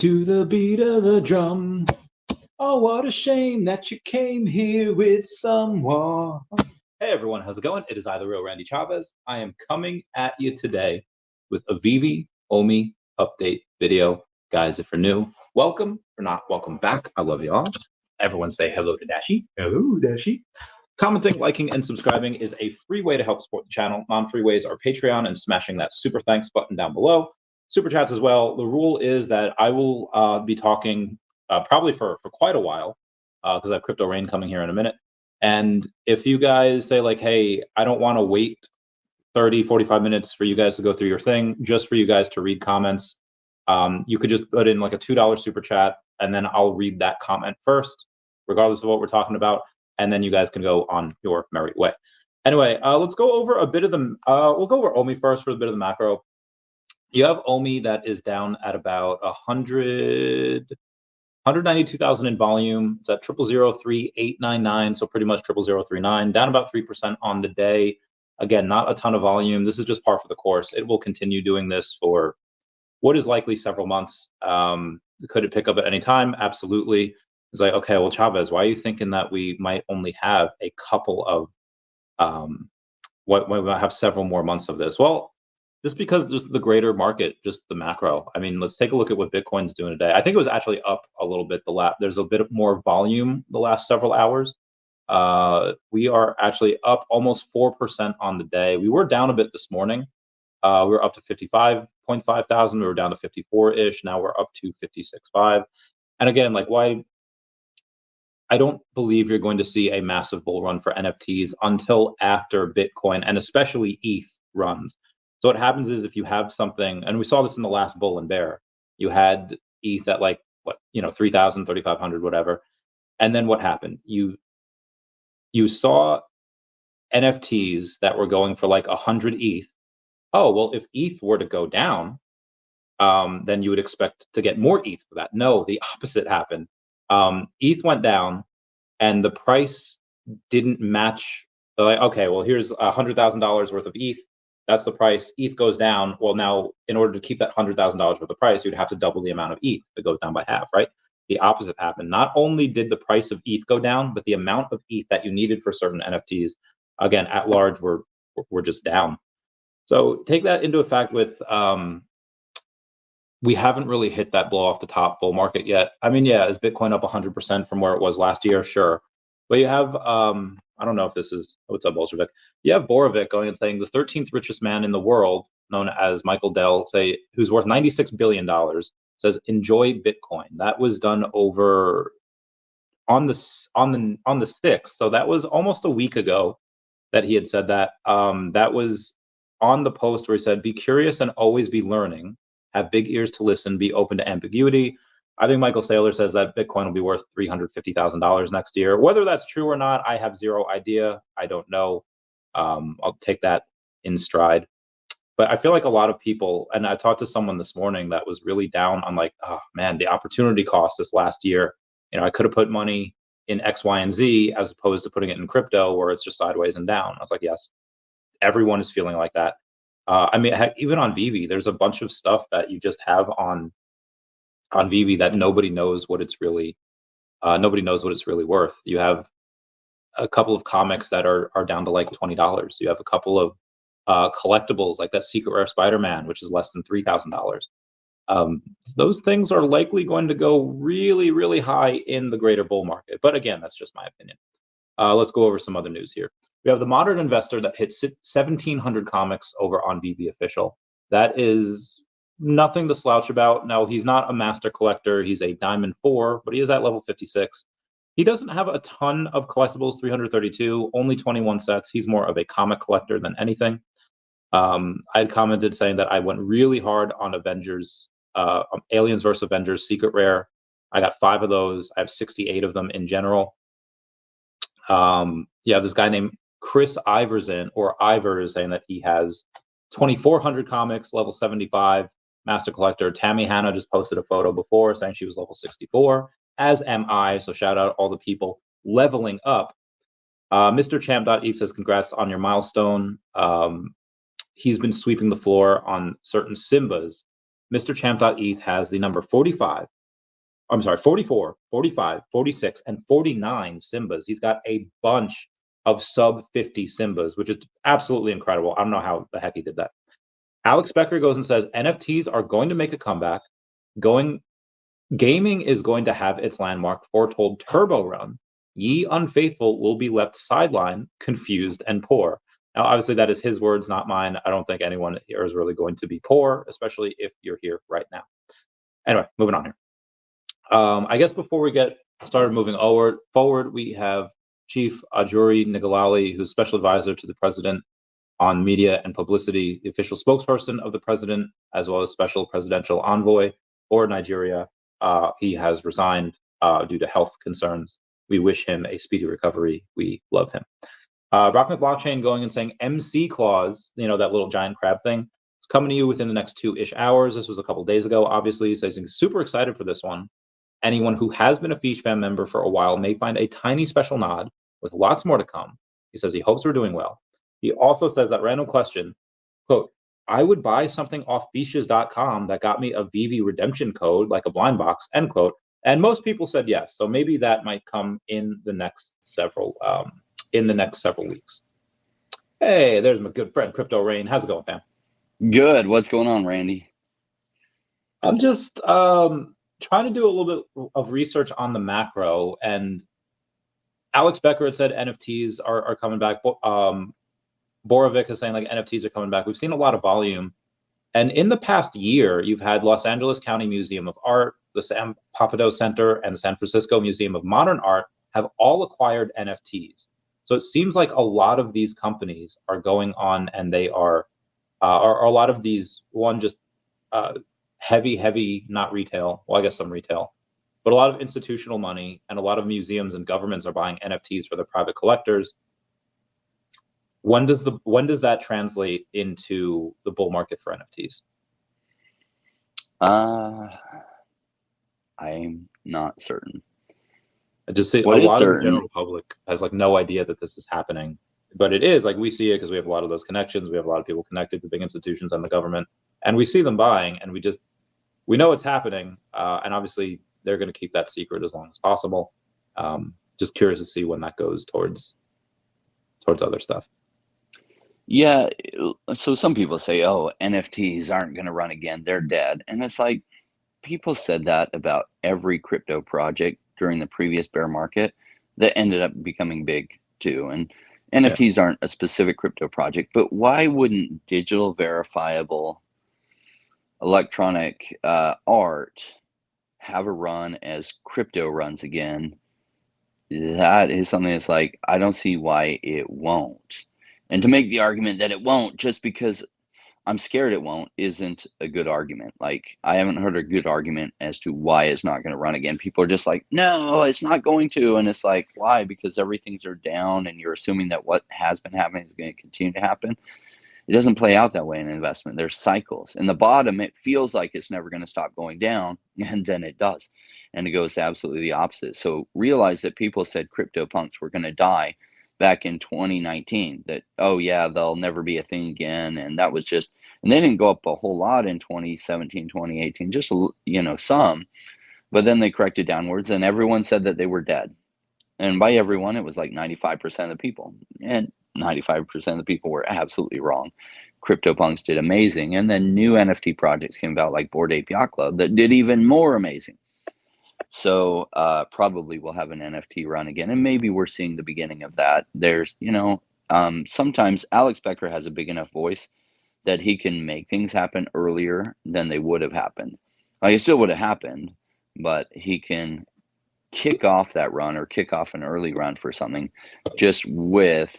To the beat of the drum. Oh, what a shame that you came here with someone. Hey everyone, how's it going? It is I, the real Randy Chavez. I am coming at you today with a VeVe Omi update video. Guys, if you're new, welcome or not, welcome back. I love you all. Everyone say hello to Dashi. Hello, Dashi. Commenting, liking, and subscribing is a free way to help support the channel. Non-free ways are Patreon and smashing that super thanks button down below. Super chats as well. The rule is that I will be talking probably for quite a while because I have Crypto Rain coming here in a minute. And if you guys say like, hey, I don't want to wait 30, 45 minutes for you guys to go through your thing, just for you guys to read comments, you could just put in like a $2 super chat and then I'll read that comment first, regardless of what we're talking about. And then you guys can go on your merry way. Anyway, let's go over a bit of the, we'll go over Omi first for a bit of the macro. You have Omi that is down at about 192,000 in volume. It's at 0.003899, so pretty much 0.0039, down about 3% on the day. Again, not a ton of volume. This is just par for the course. It will continue doing this for what is likely several months. Could it pick up at any time? Absolutely. It's like, okay, well, Chavez, why are you thinking that we might only have a couple of, we might have several more months of this? Well, just because there's the greater market, just the macro. I mean, let's take a look at what Bitcoin's doing today. I think it was actually up a little bit. There's a bit more volume the last several hours. We are actually up almost 4% on the day. We were down a bit this morning. We were up to 55.5 thousand. We were down to 54-ish. Now we're up to 56.5. And again, like why? I don't believe you're going to see a massive bull run for NFTs until after Bitcoin and especially ETH runs. So what happens is if you have something, and we saw this in the last bull and bear, you had ETH at like, 3,000, 3,500, whatever. And then what happened? You saw NFTs that were going for like 100 ETH. Oh, well, if ETH were to go down, then you would expect to get more ETH for that. No, the opposite happened. ETH went down and the price didn't match. They're like, okay, well, here's $100,000 worth of ETH. That's the price. ETH goes down. Well, now in order to keep that $100,000 worth of price, you'd have to double the amount of ETH. It goes down by half, right? The opposite happened. Not only did the price of ETH go down, but the amount of ETH that you needed for certain NFTs, again, at large, were just down. So take that into effect with, we haven't really hit that blow off the top bull market yet. I mean, yeah, is Bitcoin up 100% from where it was last year? Sure. But you have, I don't know if this is, what's up, Bolshevik? You have Borovic going and saying the 13th richest man in the world, known as Michael Dell, who's worth $96 billion, says, enjoy Bitcoin. That was done over on the 6th. So that was almost a week ago that he had said that. That was on the post where he said, be curious and always be learning, have big ears to listen, be open to ambiguity. I think Michael Saylor says that Bitcoin will be worth $350,000 next year. Whether that's true or not, I have zero idea. I don't know. I'll take that in stride. But I feel like a lot of people, and I talked to someone this morning that was really down on like, oh man, the opportunity cost this last year. I could have put money in X, Y, and Z as opposed to putting it in crypto where it's just sideways and down. I was like, yes, everyone is feeling like that. I mean, heck, even on VeVe, there's a bunch of stuff that you just have on VeVe that nobody knows what it's really worth. You have a couple of comics that are down to like $20. You have a couple of collectibles like that secret rare Spider-Man, which is less than $3,000. Those things are likely going to go really, really high in the greater bull market. But again, that's just my opinion. Let's go over some other news here. We have the Modern Investor that hit 1,700 comics over on VeVe Official. That is nothing to slouch about. No, he's not a master collector. He's a Diamond 4, but he is at level 56. He doesn't have a ton of collectibles, 332, only 21 sets. He's more of a comic collector than anything. I had commented saying that I went really hard on Avengers, Aliens vs. Avengers Secret Rare. I got 5 of those. I have 68 of them in general. This guy named Chris Iverson, or Ivers, saying that he has 2,400 comics, level 75, master collector. Tammy Hanna just posted a photo before saying she was level 64, as am I. So shout out all the people leveling up. Mr. Champ.e says, congrats on your milestone. He's been sweeping the floor on certain Simbas Mr. Champ.eth has the number 45. I'm sorry, 44, 45, 46, and 49 Simbas. He's got a bunch of sub 50 Simbas, which is absolutely incredible. I don't know how the heck he did that. Alex Becker goes and says NFTs are going to make a comeback. Gaming is going to have its landmark foretold turbo run. Ye unfaithful will be left sidelined, confused, and poor. Now, obviously, that is his words, not mine. I don't think anyone here is really going to be poor, especially if you're here right now. Anyway, moving on here. I guess before we get started moving forward, we have Chief Ajuri Nigalali, who's special advisor to the president on media and publicity, the official spokesperson of the president, as well as special presidential envoy for Nigeria. He has resigned due to health concerns. We wish him a speedy recovery. We love him. Brockman Blockchain going and saying MC clause, that little giant crab thing, it's coming to you within the next 2-ish hours. This was a couple days ago, obviously. So he's super excited for this one. Anyone who has been a Feach Fam member for a while may find a tiny special nod with lots more to come. He says he hopes we're doing well. He also says that random question, quote, I would buy something off Feaches.com that got me a VeVe redemption code, like a blind box, end quote. And most people said yes. So maybe that might come in the next several weeks. Hey, there's my good friend, Crypto Rain. How's it going, fam? Good. What's going on, Randy? I'm just trying to do a little bit of research on the macro, and Alex Becker had said NFTs are coming back. Borovic is saying like NFTs are coming back. We've seen a lot of volume, and in the past year, you've had Los Angeles County Museum of Art, the Sam Popado Center, and the San Francisco Museum of Modern Art have all acquired NFTs. So it seems like a lot of these companies are going on, and they are a lot of these heavy, not retail. Well, I guess some retail, but a lot of institutional money and a lot of museums and governments are buying NFTs for their private collectors. When does that translate into the bull market for NFTs? I'm not certain. I just see a lot of the general public has like no idea that this is happening, but it is. Like, we see it because we have a lot of those connections. We have a lot of people connected to big institutions and the government, and we see them buying, and we know it's happening, and obviously they're going to keep that secret as long as possible. Just curious to see when that goes towards other stuff. Yeah, so some people say, oh, NFTs aren't going to run again. They're dead. And it's like, people said that about every crypto project during the previous bear market that ended up becoming big too. And NFTs aren't a specific crypto project, but why wouldn't digital verifiable electronic art have a run as crypto runs again? That is something that's like, I don't see why it won't. And to make the argument that it won't just because I'm scared it won't isn't a good argument. Like, I haven't heard a good argument as to why it's not going to run again. People are just like, no, it's not going to. And it's like, why? Because everything's are down and you're assuming that what has been happening is going to continue to happen. It doesn't play out that way in investment. There's cycles. In the bottom, it feels like it's never going to stop going down, and then it does. And it goes absolutely the opposite. So realize that people said crypto punks were going to die back in 2019, that, oh yeah, they'll never be a thing again. And that was just, and they didn't go up a whole lot in 2017, 2018, just, some, but then they corrected downwards and everyone said that they were dead. And by everyone, it was like 95% of the people, and 95% of the people were absolutely wrong. CryptoPunks did amazing. And then new NFT projects came about like Bored Ape Yacht Club that did even more amazing. So probably we'll have an NFT run again. And maybe we're seeing the beginning of that. There's, sometimes Alex Becker has a big enough voice that he can make things happen earlier than they would have happened. Like, it still would have happened, but he can kick off that run or kick off an early run for something just with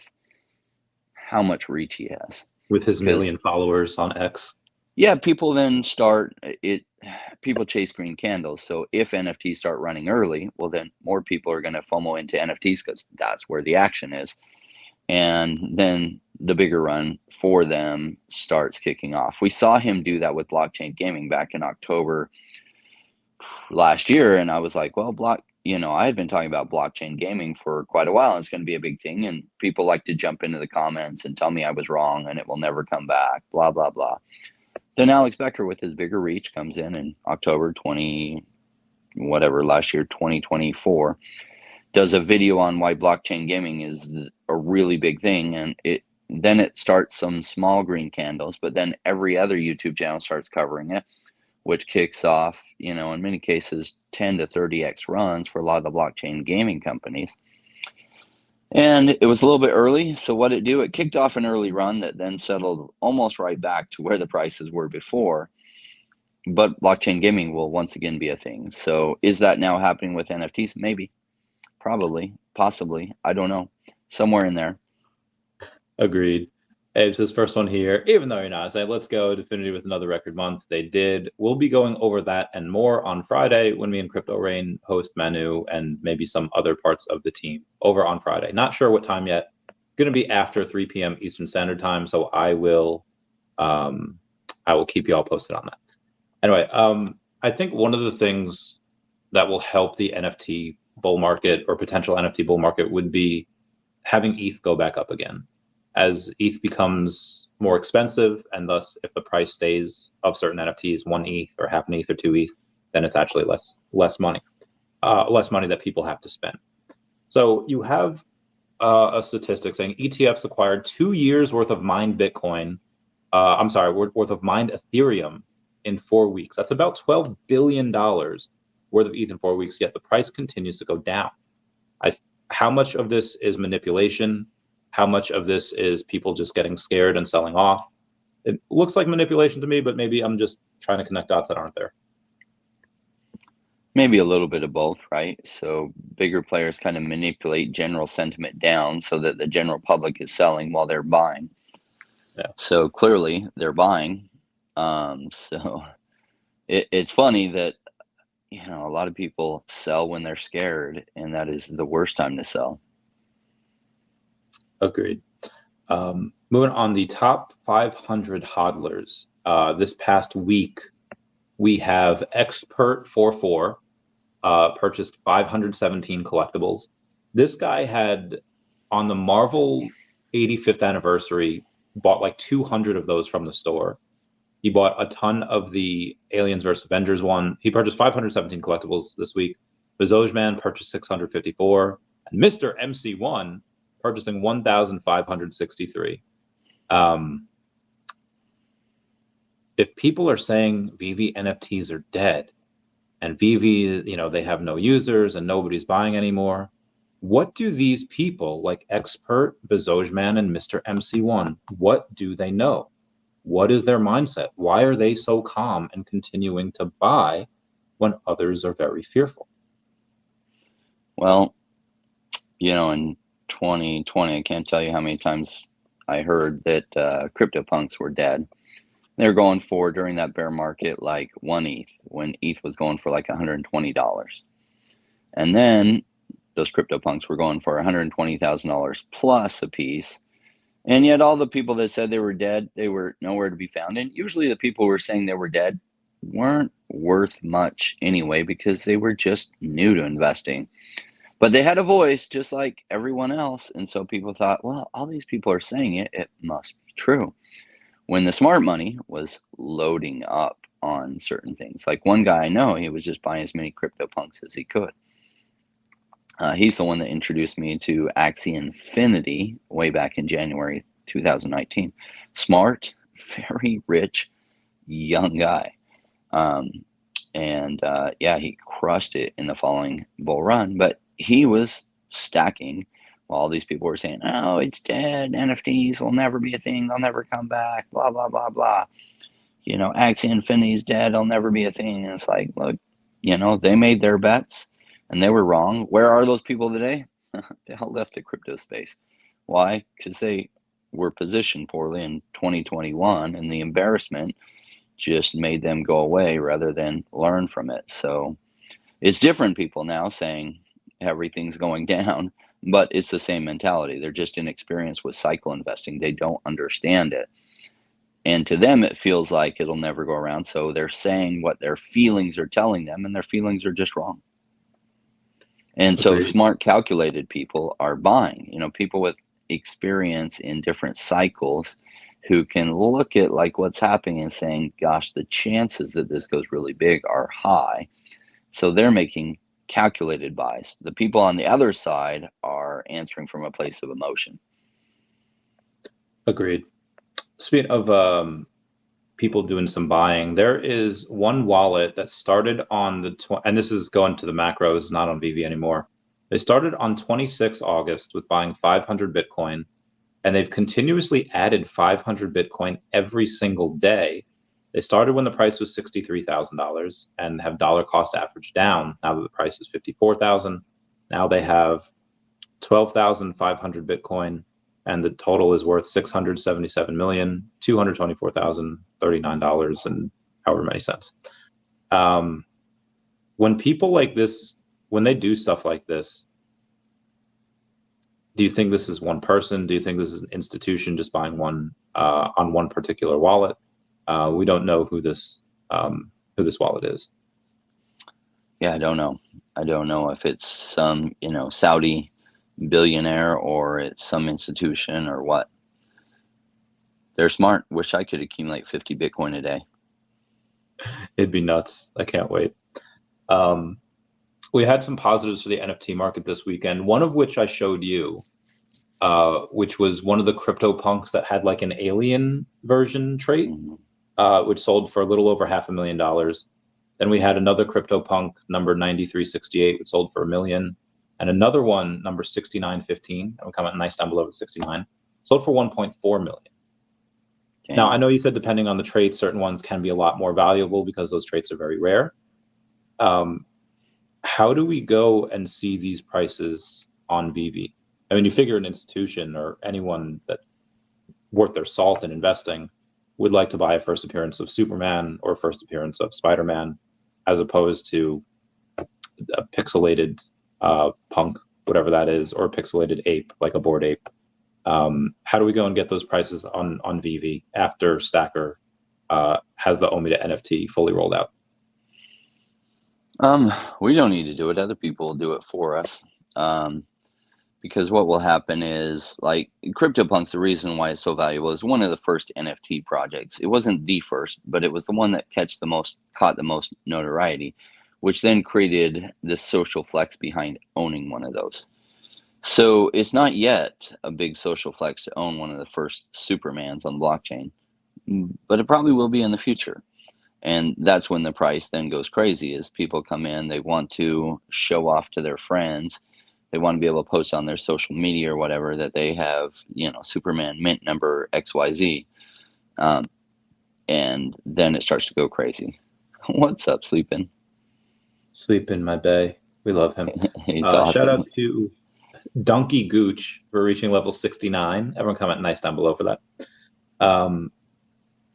how much reach he has. With his million followers on X. Yeah, people then people chase green candles. So if NFTs start running early, well, then more people are going to FOMO into NFTs because that's where the action is. And then the bigger run for them starts kicking off. We saw him do that with blockchain gaming back in October last year. And I was like, well, I had been talking about blockchain gaming for quite a while. And it's going to be a big thing. And people like to jump into the comments and tell me I was wrong and it will never come back, blah, blah, blah. Then Alex Becker with his bigger reach comes in October 20, whatever, last year, 2024, does a video on why blockchain gaming is a really big thing. And then it starts some small green candles, but then every other YouTube channel starts covering it, which kicks off, in many cases, 10 to 30x runs for a lot of the blockchain gaming companies. And it was a little bit early. So what it do? It kicked off an early run that then settled almost right back to where the prices were before. But blockchain gaming will once again be a thing. So is that now happening with NFTs? Maybe, probably, possibly. I don't know. Somewhere in there. Agreed. Hey, it's this first one here, even though you're not saying, let's go Definity with another record month. They did. We'll be going over that and more on Friday when me and Crypto Rain host Manu and maybe some other parts of the team over on Friday. Not sure what time yet. Going to be after 3 p.m. Eastern Standard Time, so I will keep you all posted on that. Anyway, I think one of the things that will help the NFT bull market or potential NFT bull market would be having ETH go back up again. As ETH becomes more expensive, and thus if the price stays of certain NFTs, 1 ETH or half an ETH or 2 ETH, then it's actually less money that people have to spend. So you have a statistic saying ETFs acquired 2 years worth of mined Bitcoin, worth of mined Ethereum in 4 weeks. That's about $12 billion worth of ETH in 4 weeks, yet the price continues to go down. How much of this is manipulation? How much of this is people just getting scared and selling off? It looks like manipulation to me, but maybe I'm just trying to connect dots that aren't there. Maybe a little bit of both, right? So bigger players kind of manipulate general sentiment down so that the general public is selling while they're buying. Yeah. So clearly they're buying. So it's funny that, a lot of people sell when they're scared, and that is the worst time to sell. Agreed. Moving on, the top 500 hodlers. This past week, we have Expert44 purchased 517 collectibles. This guy had, on the Marvel 85th anniversary, bought like 200 of those from the store. He bought a ton of the Aliens vs. Avengers one. He purchased 517 collectibles this week. Bezoj Man purchased 654. And Mr. MC1 purchasing 1,563. If people are saying VeVe NFTs are dead, and VeVe, they have no users and nobody's buying anymore, what do these people like Expert, Bezoj Man, and Mr. MC1, what do they know? What is their mindset? Why are they so calm and continuing to buy when others are very fearful? Well, in 2020, I can't tell you how many times I heard that CryptoPunks were dead. They were going for, during that bear market, like 1 ETH, when ETH was going for like $120. And then those CryptoPunks were going for $120,000 plus a piece. And yet all the people that said they were dead, they were nowhere to be found. And usually the people who were saying they were dead weren't worth much anyway, because they were just new to investing. But they had a voice just like everyone else. And so people thought, well, all these people are saying it, it must be true. When the smart money was loading up on certain things. Like one guy I know, he was just buying as many CryptoPunks as he could. He's the one that introduced me to Axie Infinity way back in January 2019. Smart, very rich, young guy. He crushed it in the following bull run. But he was stacking while all these people were saying, oh, it's dead. NFTs will never be a thing. They'll never come back. Blah, blah, blah, blah. Axie Infinity's dead. It'll never be a thing. And it's like, look, they made their bets. And they were wrong. Where are those people today? They all left the crypto space. Why? Because they were positioned poorly in 2021, and the embarrassment just made them go away rather than learn from it. So it's different people now saying everything's going down, but it's the same mentality. They're just inexperienced with cycle investing. They don't understand it. And to them, it feels like it'll never go around. So they're saying what their feelings are telling them, and their feelings are just wrong. And so smart, calculated people are buying, people with experience in different cycles who can look at like what's happening and saying, gosh, the chances that this goes really big are high. So they're making calculated buys. The people on the other side are answering from a place of emotion. Agreed. Speaking of people doing some buying, there is one wallet that started on the and this is going to the macro. This is not on VeVe anymore. They started on 26 August with buying 500 Bitcoin, and they've continuously added 500 Bitcoin every single day. They started when the price was $63,000 and have dollar cost average down now that the price is 54,000. Now they have 12,500 Bitcoin, and the total is worth $677,224,039 and however many cents. When people like this, when they do stuff like this, do you think this is one person? Do you think this is an institution just buying one on one particular wallet? We don't know who this wallet is. Yeah, I don't know. I don't know if it's some, Saudi billionaire or it's some institution or what. They're smart. Wish I could accumulate 50 Bitcoin a day. It'd be nuts. I can't wait. We had some positives for the NFT market this weekend, one of which I showed you, which was one of the crypto punks that had like an alien version trait, which sold for a little over $500,000. Then we had another crypto punk, number 9368, which sold for $1 million. And another one, number 6915, that would come out nice down below the 69, sold for 1.4 million. Okay. Now, I know you said depending on the traits, certain ones can be a lot more valuable because those traits are very rare. How do we go and see these prices on VeVe? I mean, you figure an institution or anyone that worth their salt in investing would like to buy a first appearance of Superman or first appearance of Spider-Man, as opposed to a pixelated punk, whatever that is, or a pixelated ape, like a Bored Ape. How do we go and get those prices on VeVe after Stacker has the Omi to NFT fully rolled out? We don't need to do it. Other people will do it for us. Because what will happen is, like, CryptoPunks, the reason why it's so valuable is one of the first NFT projects. It wasn't the first, but it was the one that caught the most notoriety, which then created this social flex behind owning one of those. So it's not yet a big social flex to own one of the first Supermans on the blockchain, but it probably will be in the future. And that's when the price then goes crazy, is people come in, they want to show off to their friends. They want to be able to post on their social media or whatever that they have, Superman mint number XYZ. And then it starts to go crazy. What's up, Sleepin'? Sleepin', my bae. We love him. Awesome. Shout out to Donkey Gooch for reaching level 69. Everyone comment nice down below for that.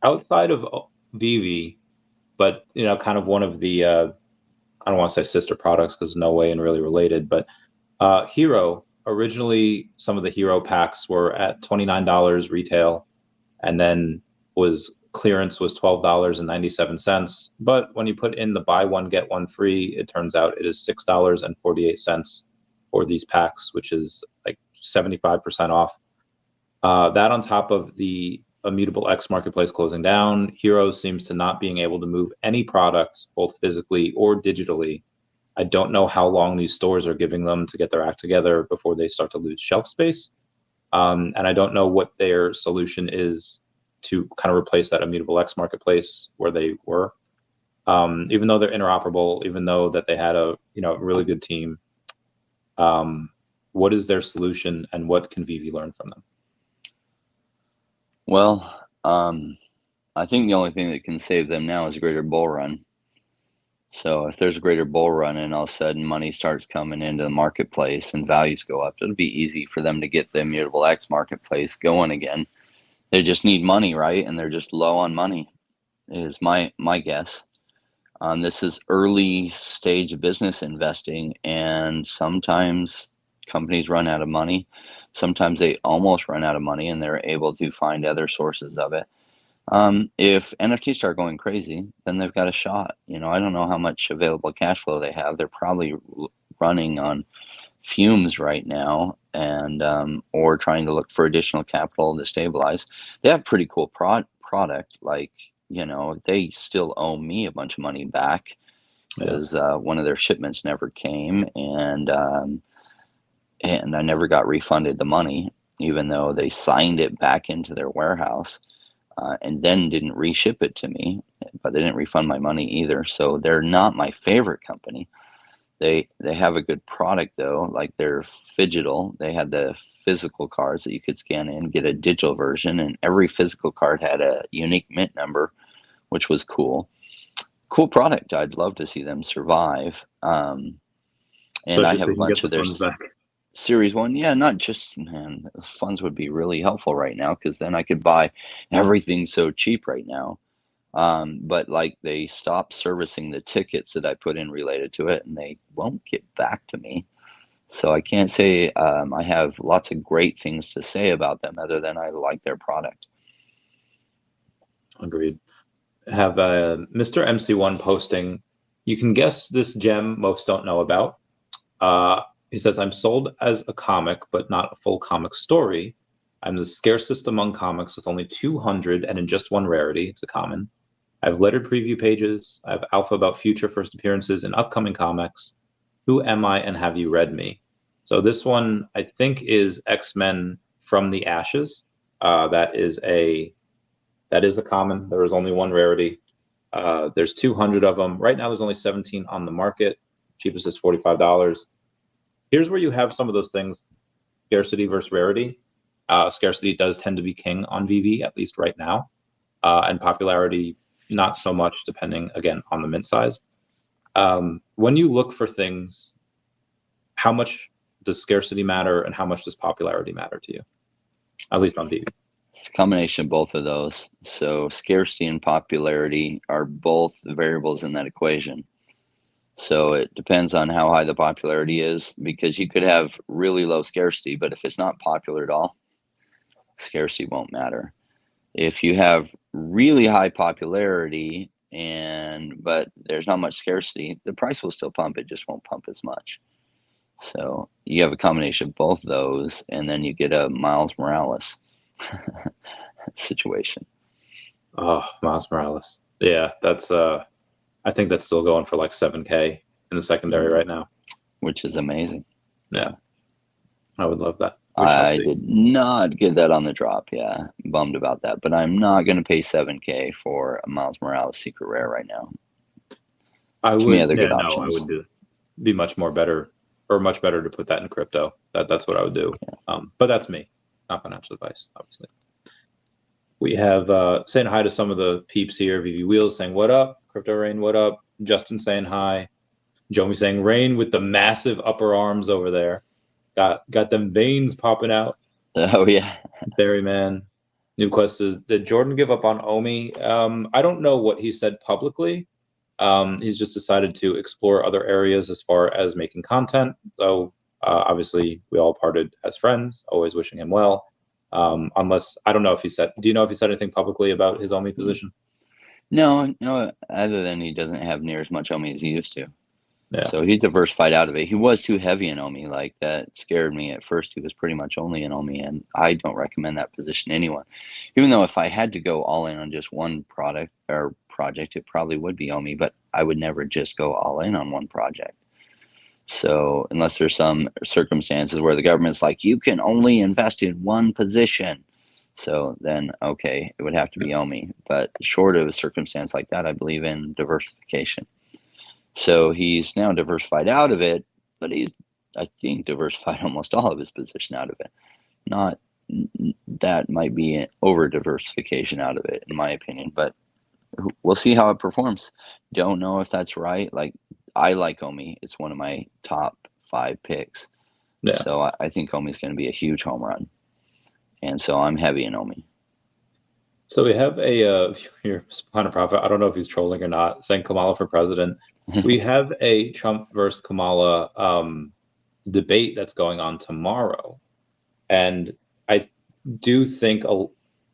Outside of VeVe, but kind of one of the I don't want to say sister products because no way and really related, but Hero, originally some of the Hero packs were at $29 retail, and then clearance was $12.97. But when you put in the buy one get one free, it turns out it is $6.48 for these packs, which is like 75% off. That on top of the Immutable X marketplace closing down, Hero seems to not being able to move any products, both physically or digitally. I don't know how long these stores are giving them to get their act together before they start to lose shelf space. And I don't know what their solution is to kind of replace that Immutable X marketplace where they were. Even though they're interoperable, even though that they had a really good team, what is their solution and what can VeVe learn from them? Well, I think the only thing that can save them now is a greater bull run. So if there's a greater bull run and all of a sudden money starts coming into the marketplace and values go up, it'll be easy for them to get the Immutable X marketplace going again. They just need money, right? And they're just low on money, is my guess. This is early stage business investing, and sometimes companies run out of money. Sometimes they almost run out of money and they're able to find other sources of it. If NFTs start going crazy, then they've got a shot. I don't know how much available cash flow they have. They're probably running on fumes right now, and or trying to look for additional capital to stabilize. They have pretty cool product. Like, they still owe me a bunch of money back Yeah. because one of their shipments never came, and I never got refunded the money, even though they signed it back into their warehouse, and then didn't reship it to me, but they didn't refund my money either. So they're not my favorite company. They have a good product though, like they're Phygital. They had the physical cards that you could scan in, get a digital version, and every physical card had a unique mint number, which was cool. Cool product. I'd love to see them survive. And I Especially have so a you can get bunch the of their funds back. Series 1. Yeah, not just, man, funds would be really helpful right now because then I could buy everything so cheap right now. But like they stopped servicing the tickets that I put in related to it, and they won't get back to me. So I can't say I have lots of great things to say about them other than I like their product. Agreed. Have Mr. MC1 posting. You can guess this gem most don't know about. He says, I'm sold as a comic, but not a full comic story. I'm the scarcest among comics with only 200 and in just one rarity. It's a common. I have lettered preview pages. I have alpha about future first appearances and upcoming comics. Who am I and have you read me? So this one, I think, is X-Men from the Ashes. That is a common. There is only one rarity. There's 200 of them. Right now, there's only 17 on the market. Cheapest is $45. Here's where you have some of those things, scarcity versus rarity. Scarcity does tend to be king on VeVe, at least right now. And popularity, not so much, depending, again, on the mint size. When you look for things, how much does scarcity matter and how much does popularity matter to you? At least on VeVe. It's a combination of both of those. So scarcity and popularity are both variables in that equation. So it depends on how high the popularity is, because you could have really low scarcity, but if it's not popular at all, scarcity won't matter. If you have really high popularity but there's not much scarcity, the price will still pump. It just won't pump as much. So you have a combination of both those, and then you get a Miles Morales situation. Oh, Miles Morales. Yeah, that's I think that's still going for like 7K in the secondary right now. Which is amazing. Yeah. I would love that. I did not get that on the drop. Yeah, bummed about that. But I'm not going to pay 7K for a Miles Morales Secret Rare right now. Too many other good options. I would be much better to put that in crypto. That's what I would do. Yeah. But that's me, not financial advice, obviously. We have saying hi to some of the peeps here. VV Wheels saying, what up? Crypto Rain, what up? Justin saying hi. Jomi saying, Rain with the massive upper arms over there. Got them veins popping out. Oh, yeah. Barry Man. New quest is, did Jordan give up on Omi? I don't know what he said publicly. He's just decided to explore other areas as far as making content. So obviously we all parted as friends, always wishing him well. Unless, I don't know if he said, do you know if he said anything publicly about his Omi position? No, other than he doesn't have near as much Omi as he used to. Yeah. So he's diversified out of it. He was too heavy in Omi. Like, that scared me at first. He was pretty much only in Omi, and I don't recommend that position to anyone. Even though if I had to go all in on just one product or project, it probably would be Omi, but I would never just go all in on one project. So unless there's some circumstances where the government's like, you can only invest in one position, so then, okay, it would have to be Omi. But short of a circumstance like that, I believe in diversification. So he's now diversified out of it, but he's, I think, diversified almost all of his position out of it. Not that might be an over diversification out of it, in my opinion, but we'll see how it performs. Don't know if that's right. Like, I like Omi. It's one of my top 5 picks. Yeah. So I think Omi's going to be a huge home run. And so I'm heavy in Omi. So we have a here, Planet Profit. I don't know if he's trolling or not, saying Kamala for president. We have a Trump versus Kamala debate that's going on tomorrow. And I do think a bunch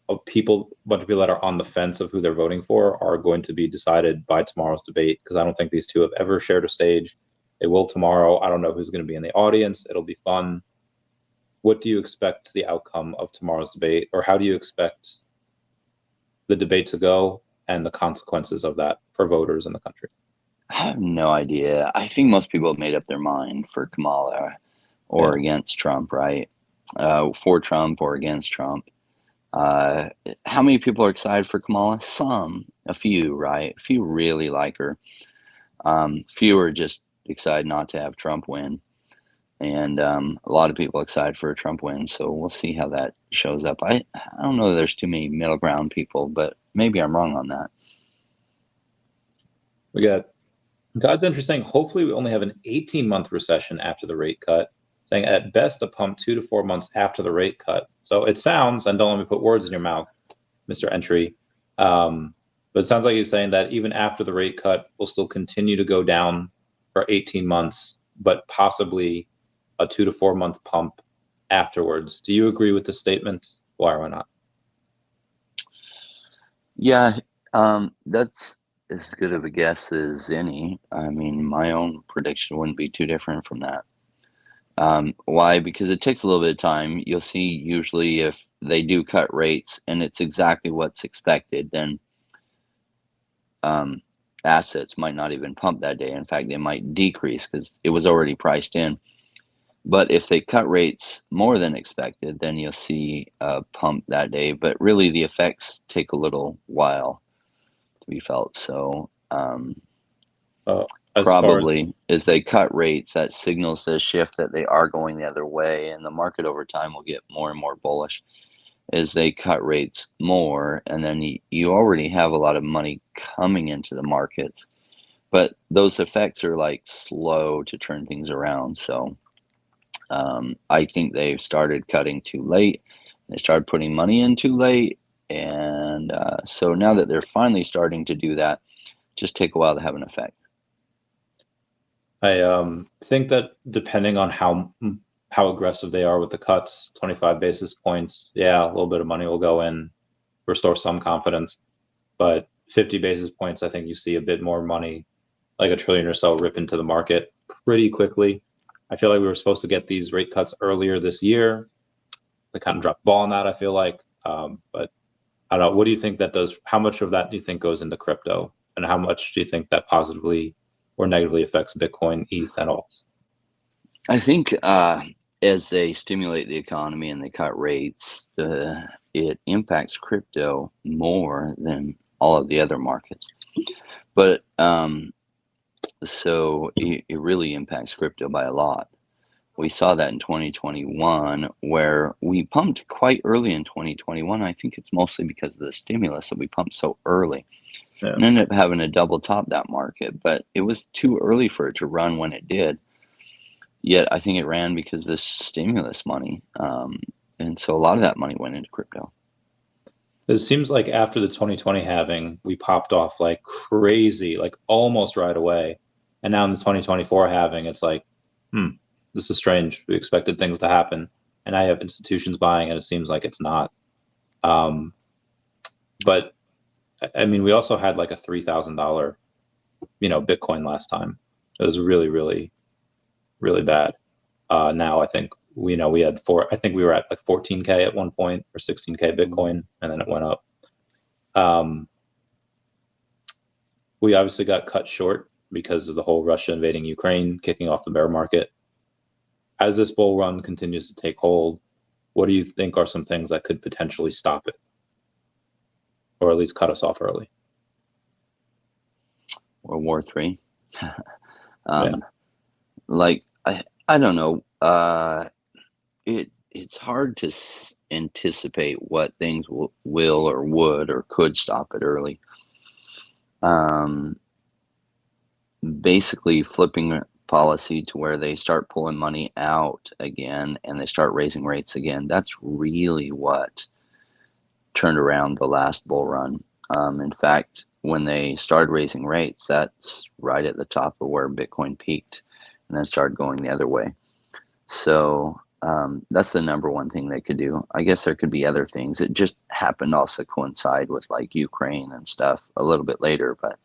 of people that are on the fence of who they're voting for are going to be decided by tomorrow's debate, because I don't think these two have ever shared a stage. They will tomorrow. I don't know who's going to be in the audience. It'll be fun. What do you expect the outcome of tomorrow's debate, or how do you expect the debate to go and the consequences of that for voters in the country? I have no idea. I think most people have made up their mind for Kamala or against Trump, right? For Trump or against Trump. How many people are excited for Kamala? Some, a few, right? A few really like her. Few are just excited not to have Trump win. And a lot of people excited for a Trump win. So we'll see how that shows up. I don't know that there's too many middle ground people, but maybe I'm wrong on that. We got God's interesting. Hopefully, we only have an 18-month recession after the rate cut, saying at best a pump 2 to 4 months after the rate cut. So it sounds, and don't let me put words in your mouth, Mr. Entry, but it sounds like he's saying that even after the rate cut, we'll still continue to go down for 18 months, but possibly a 2 to 4 month pump afterwards. Do you agree with the statement? Why or why not? Yeah, that's as good of a guess as any. I mean, my own prediction wouldn't be too different from that. Why? Because it takes a little bit of time. You'll see usually if they do cut rates and it's exactly what's expected, then assets might not even pump that day. In fact, they might decrease because it was already priced in. But if they cut rates more than expected, then you'll see a pump that day. But really, the effects take a little while to be felt. So probably as they cut rates, that signals the shift that they are going the other way, and the market over time will get more and more bullish as they cut rates more. And then you already have a lot of money coming into the markets, but those effects are like slow to turn things around. So I think they've started cutting too late. They started putting money in too late. And so now that they're finally starting to do that, just take a while to have an effect. I think that depending on how aggressive they are with the cuts, 25 basis points, yeah, a little bit of money will go in, restore some confidence. But 50 basis points, I think you see a bit more money, like $1 trillion or so, rip into the market pretty quickly. I feel like we were supposed to get these rate cuts earlier this year. They kind of dropped the ball on that, I feel like. But I don't know. What do you think that does? How much of that do you think goes into crypto? And how much do you think that positively or negatively affects Bitcoin, ETH, and alts? I think as they stimulate the economy and they cut rates, it impacts crypto more than all of the other markets. But so it really impacts crypto by a lot. We saw that in 2021, where we pumped quite early in 2021. I think it's mostly because of the stimulus that we pumped so early. Yeah. And ended up having to double top that market, but it was too early for it to run when it did. Yet I think it ran because of the stimulus money. And so a lot of that money went into crypto. It seems like after the 2020 halving, we popped off like crazy, like almost right away. And now in the 2024 halving, it's like, this is strange. We expected things to happen. And I have institutions buying, and it seems like it's not. But I mean, we also had like a $3,000, Bitcoin last time. It was really, really, really bad. Now I think we had I think we were at like 14K at one point, or 16K Bitcoin, and then it went up. We obviously got cut short because of the whole Russia invading Ukraine, kicking off the bear market. As this bull run continues to take hold, what do you think are some things that could potentially stop it, or at least cut us off early? World War III. Yeah. Like I don't know. It's hard to anticipate what things will or would or could stop it early. Basically flipping policy to where they start pulling money out again and they start raising rates again. That's really what turned around the last bull run. In fact, when they started raising rates, that's right at the top of where Bitcoin peaked and then started going the other way. So that's the number one thing they could do. I guess there could be other things. It just happened also coincide with like Ukraine and stuff a little bit later, but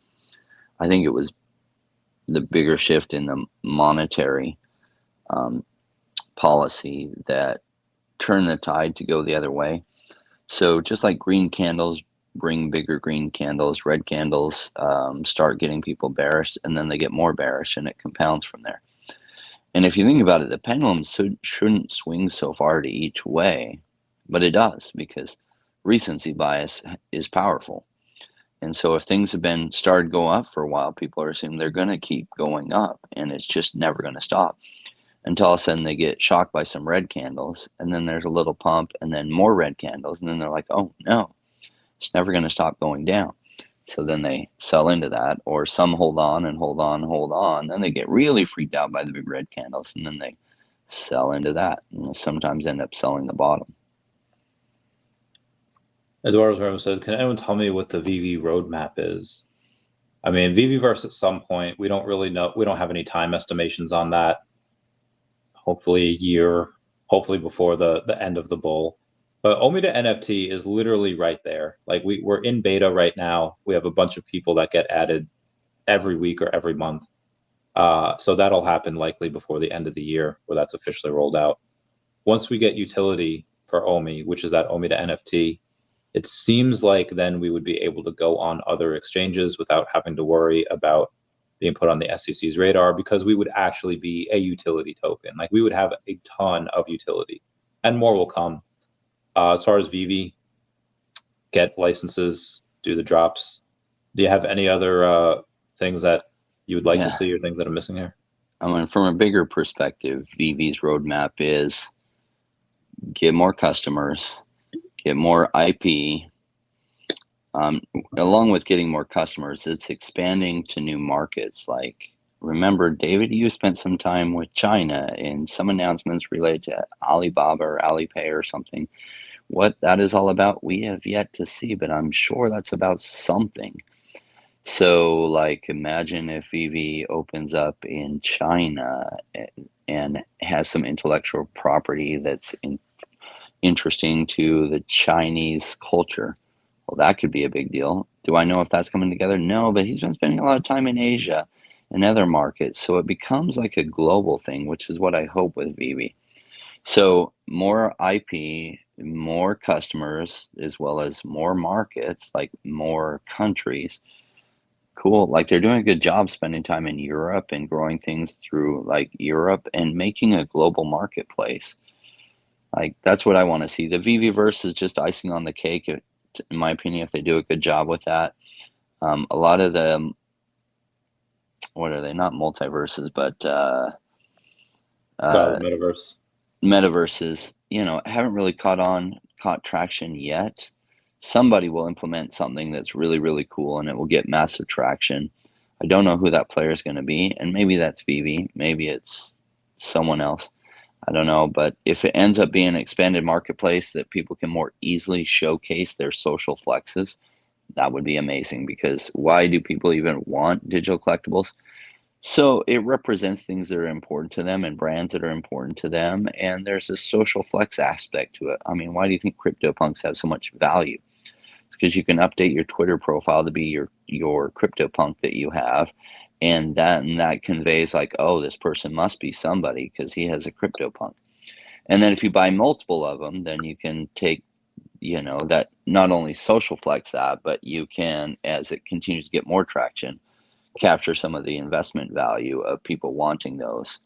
I think it was the bigger shift in the monetary policy that turn the tide to go the other way. So just like green candles bring bigger green candles, red candles start getting people bearish, and then they get more bearish, and it compounds from there. And if you think about it, the pendulum shouldn't swing so far to each way, but it does, because recency bias is powerful. And so if things have been started to go up for a while, people are assuming they're going to keep going up, and it's just never going to stop until all of a sudden they get shocked by some red candles, and then there's a little pump, and then more red candles, and then they're like, oh no, it's never going to stop going down. So then they sell into that, or some hold on and hold on and hold on. Then they get really freaked out by the big red candles, and then they sell into that, and sometimes end up selling the bottom. Eduardo Ramos says, can anyone tell me what the VeVe roadmap is? I mean, VeVeverse at some point, we don't really know. We don't have any time estimations on that. Hopefully a year, hopefully before the end of the bull. But Omi to NFT is literally right there. Like we're in beta right now. We have a bunch of people that get added every week or every month. So that'll happen likely before the end of the year, where that's officially rolled out. Once we get utility for Omi, which is that Omi to NFT, it seems like then we would be able to go on other exchanges without having to worry about being put on the SEC's radar, because we would actually be a utility token. Like we would have a ton of utility, and more will come. As far as VeVe, get licenses, do the drops. Do you have any other things that you would like to see, or things that are missing here? I mean, from a bigger perspective, VeVe's roadmap is get more customers, get more IP. Along with getting more customers, it's expanding to new markets. Like, remember, David, you spent some time with China in some announcements related to Alibaba or Alipay or something. What that is all about, we have yet to see, but I'm sure that's about something. So, like, imagine if VeVe opens up in China and has some intellectual property that's interesting to the Chinese culture. Well, that could be a big deal. Do I know if that's coming together? No, but he's been spending a lot of time in Asia and other markets. So it becomes like a global thing, which is what I hope with VeVe. So more IP, more customers, as well as more markets, like more countries. Cool. Like they're doing a good job spending time in Europe and growing things through like Europe and making a global marketplace. Like that's what I want to see. The VeVeverse is just icing on the cake, in my opinion, if they do a good job with that. A lot of the, what are they? Not multiverses, but Metaverse. Metaverses, haven't really caught traction yet. Somebody will implement something that's really, really cool, and it will get massive traction. I don't know who that player is going to be, and maybe that's VeVe, maybe it's someone else. I don't know, but if it ends up being an expanded marketplace that people can more easily showcase their social flexes, that would be amazing, because why do people even want digital collectibles? So it represents things that are important to them and brands that are important to them, and there's a social flex aspect to it. I mean, why do you think CryptoPunks have so much value? It's because you can update your Twitter profile to be your CryptoPunk that you have, and that conveys like, oh, this person must be somebody because he has a CryptoPunk. And then if you buy multiple of them, then you can take, that not only social flex that, but you can, as it continues to get more traction, capture some of the investment value of people wanting those.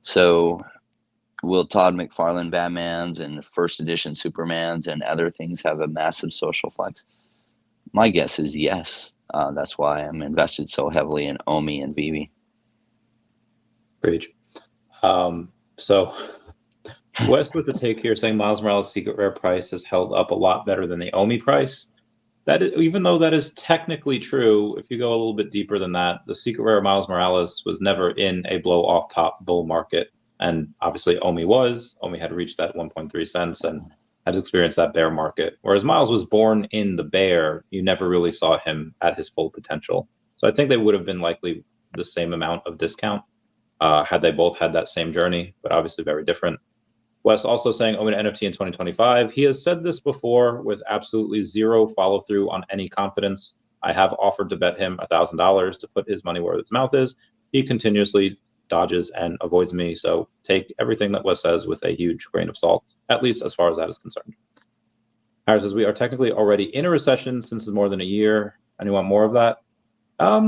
So will Todd McFarlane Batmans and first edition Supermans and other things have a massive social flex? My guess is yes. That's why I'm invested so heavily in Omi and VeVe. Preach. So Wes with the take here saying Miles Morales' secret rare price has held up a lot better than the Omi price. That is, even though that is technically true, if you go a little bit deeper than that, the secret rare Miles Morales was never in a blow off top bull market. And obviously Omi was. Omi had reached that 1.3 cents and had experienced that bear market. Whereas Miles was born in the bear, you never really saw him at his full potential. So I think they would have been likely the same amount of discount had they both had that same journey, but obviously very different. Wes also saying Omi to NFT in 2025. He has said this before with absolutely zero follow through on any confidence. I have offered to bet him $1,000 to put his money where his mouth is. he continuously dodges and avoids me. So take everything that Wes says with a huge grain of salt, at least as far as that is concerned. Harris says, we are technically already in a recession since it's more than a year. And you want more of that? I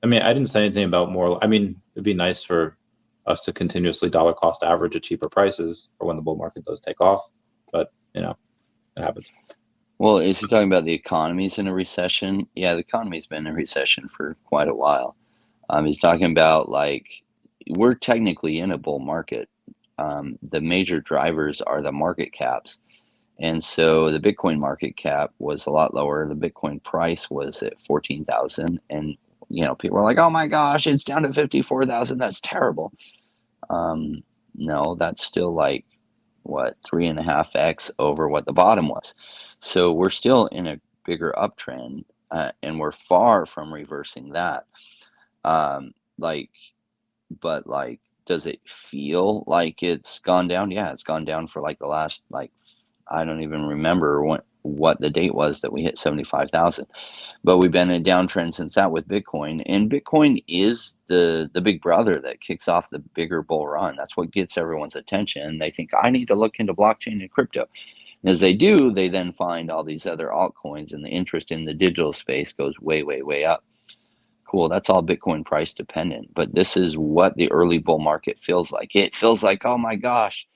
mean, I didn't say anything about more. I mean, it'd be nice for us to continuously dollar cost average at cheaper prices for when the bull market does take off. But, you know, it happens. Well, is he talking about the economy's in a recession? Yeah, the economy's been in a recession for quite a while. He's talking about, like, we're technically in a bull market. The major drivers are the market caps. And so the Bitcoin market cap was a lot lower. The Bitcoin price was at 14,000. And, you know, people were like, oh my gosh, it's down to 54,000. That's terrible. No, that's still like, what, 3.5x over what the bottom was. So we're still in a bigger uptrend, and we're far from reversing that. Like, but like, does it feel like it's gone down? Yeah, it's gone down for like the last, like, I don't even remember what the date was that we hit 75,000. But we've been in a downtrend since that with Bitcoin, and Bitcoin is the big brother that kicks off the bigger bull run. That's what gets everyone's attention. They think, I need to look into blockchain and crypto. And as they do, they then find all these other altcoins, and the interest in the digital space goes way, way, way up. Cool, that's all Bitcoin price dependent. But this is what the early bull market feels like. It feels like, oh my gosh,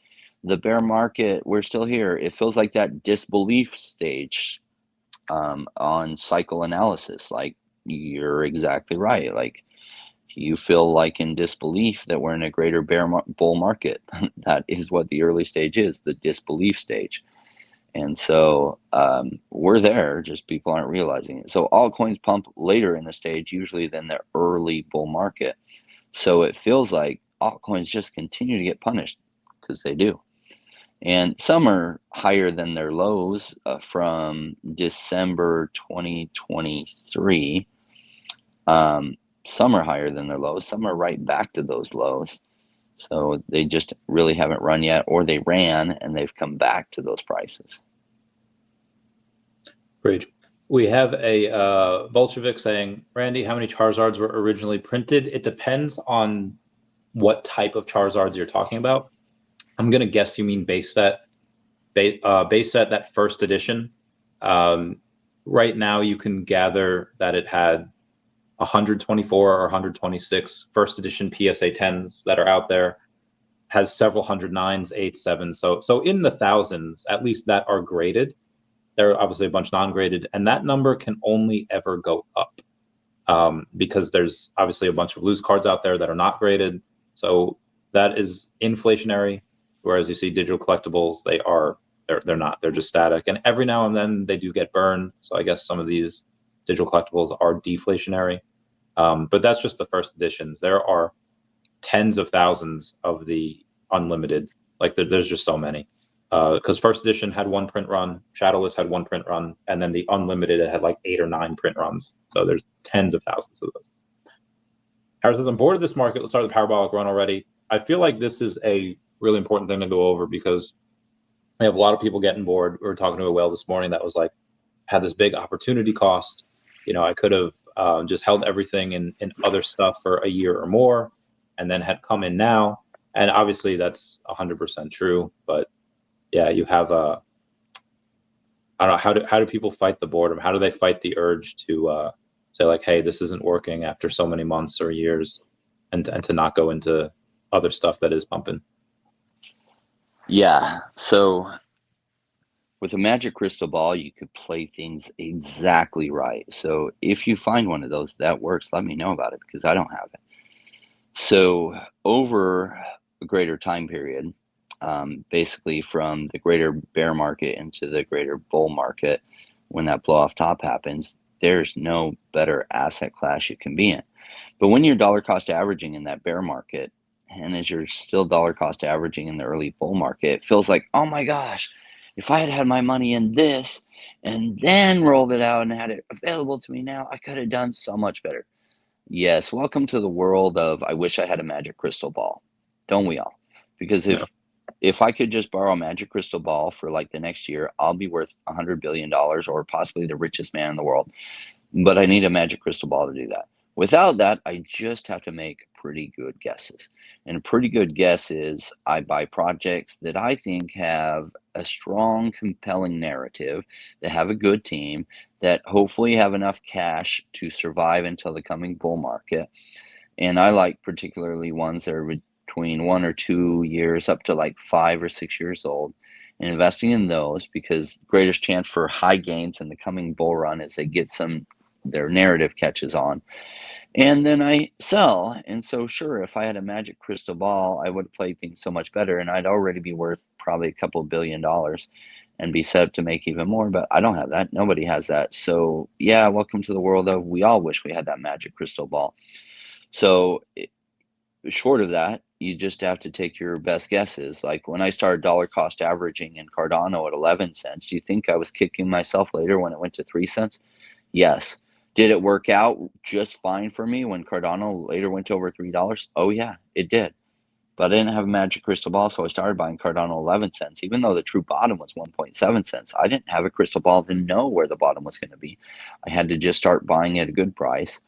the bear market, we're still here. It feels like that disbelief stage on cycle analysis. Like, you're exactly right. Like, you feel like in disbelief that we're in a greater bull market. That is what the early stage is, the disbelief stage. And so we're there, just people aren't realizing it. So altcoins pump later in the stage usually than the early bull market. So it feels like altcoins just continue to get punished, because they do. And some are higher than their lows from December 2023. Some are higher than their lows. Some are right back to those lows. So they just really haven't run yet, or they ran and they've come back to those prices. Great. We have a Bolshevik saying, Randy, how many Charizards were originally printed? It depends on what type of Charizards you're talking about. I'm going to guess you mean base set, that first edition. Right now, you can gather that it had 124 or 126 first edition PSA 10s that are out there, has several hundred 9s, 8s, 7s. So in the thousands, at least, that are graded. There are obviously a bunch non-graded, and that number can only ever go up because there's obviously a bunch of loose cards out there that are not graded. So that is inflationary. Whereas you see digital collectibles, they're not, they're just static. And every now and then they do get burned. So I guess some of these digital collectibles are deflationary. But that's just the first editions. There are tens of thousands of the unlimited. Like there's just so many. Because first edition had one print run, Shadowless had one print run, and then the unlimited, it had like 8 or 9 print runs. So there's tens of thousands of those. Harris says, I'm bored of this market. Let's start the parabolic run already. I feel like this is a really important thing to go over, because I have a lot of people getting bored. We were talking to a whale this morning that was like, had this big opportunity cost. You know, I could have just held everything in other stuff for a year or more and then had come in now. And obviously that's 100% true. But yeah, you have I don't know, how do people fight the boredom? How do they fight the urge to say like, hey, this isn't working after so many months or years, and to not go into other stuff that is pumping? Yeah. So with a magic crystal ball, you could play things exactly right. So if you find one of those that works, let me know about it, because I don't have it. So over a greater time period, basically from the greater bear market into the greater bull market, when that blow off top happens, there's no better asset class you can be in. But when you're dollar cost averaging in that bear market, and as you're still dollar cost averaging in the early bull market, it feels like, oh my gosh, if I had had my money in this and then rolled it out and had it available to me now, I could have done so much better. Yes, welcome to the world of I wish I had a magic crystal ball. Don't we all? Because if I could just borrow a magic crystal ball for like the next year, I'll be worth $100 billion or possibly the richest man in the world. But I need a magic crystal ball to do that. Without that, I just have to make pretty good guesses. And a pretty good guess is I buy projects that I think have a strong, compelling narrative, that have a good team, that hopefully have enough cash to survive until the coming bull market. And I like particularly ones that are between 1 or 2 years up to like 5 or 6 years old. And investing in those because greatest chance for high gains in the coming bull run is they get their narrative catches on. And then I sell. And so, sure, if I had a magic crystal ball, I would have played things so much better, and I'd already be worth probably a couple $1 billion and be set up to make even more. But I don't have that. Nobody has that. So, yeah, welcome to the world of we all wish we had that magic crystal ball. So, short of that, you just have to take your best guesses. Like when I started dollar cost averaging in Cardano at 11 cents, do you think I was kicking myself later when it went to 3 cents? Yes. Did it work out just fine for me when Cardano later went to over $3? Oh, yeah, it did. But I didn't have a magic crystal ball, so I started buying Cardano 11 cents, even though the true bottom was 1.7 cents. I didn't have a crystal ball to know where the bottom was going to be. I had to just start buying at a good price,